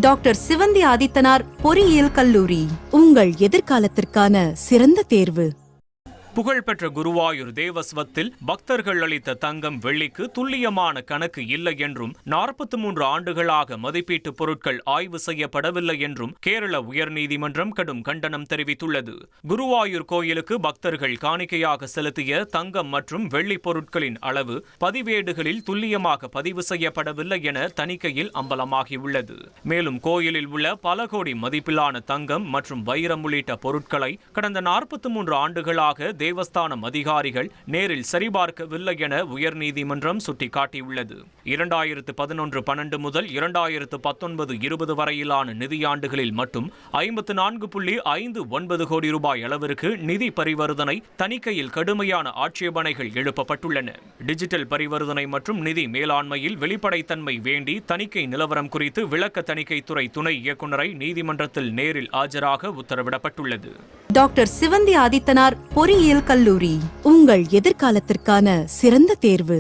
Doctor Sivanthi Adithanar பொறியியல் கல்லூரி, உங்கள் எதிர்காலத்திற்கான சிறந்த தேர்வு. புகழ்பெற்ற குருவாயூர் தேவஸ்வத்தில் பக்தர்கள் அளித்த தங்கம் வெள்ளிக்கு துல்லியமான கணக்கு இல்லை என்றும் 43 ஆண்டுகளாக மதிப்பீட்டு பொருட்கள் ஆய்வு செய்யப்படவில்லை என்றும் கேரள உயர்நீதிமன்றம் கடும் கண்டனம் தெரிவித்துள்ளது. குருவாயூர் கோயிலுக்கு பக்தர்கள் காணிக்கையாக செலுத்திய தங்கம் மற்றும் வெள்ளி பொருட்களின் அளவு பதிவேடுகளில் துல்லியமாக பதிவு செய்யப்படவில்லை என தணிக்கையில் அம்பலமாகியுள்ளது. மேலும் கோயிலில் உள்ள பல கோடி மதிப்பிலான தங்கம் மற்றும் வைரம் உள்ளிட்ட பொருட்களை கடந்த 43 ஆண்டுகளாக தேவஸ்தானம் அதிகாரிகள் நேரில் சரிபார்க்கவில்லை என உயர்நீதிமன்றம் சுட்டிக்காட்டியுள்ளது. 2011-12 முதல் 2019-20 வரையிலான நிதியாண்டுகளில் மட்டும் 54.59 கோடி ரூபாய் அளவிற்கு நிதி பரிவர்த்தனை தணிக்கையில் கடுமையான ஆட்சேபனைகள் எழுப்பப்பட்டுள்ளன. டிஜிட்டல் பரிவர்த்தனை மற்றும் நிதி மேலாண்மையில் வெளிப்படைத்தன்மை வேண்டி தணிக்கை நிலவரம் குறித்து விளக்க தணிக்கைத்துறை துணை இயக்குநரை நீதிமன்றத்தில் நேரில் ஆஜராக உத்தரவிடப்பட்டுள்ளது. டாக்டர் சிவந்தி ஆதித்தனார் பொறியியல் கல்லூரி, உங்கள் எதிர்காலத்திற்கான சிறந்த தேர்வு.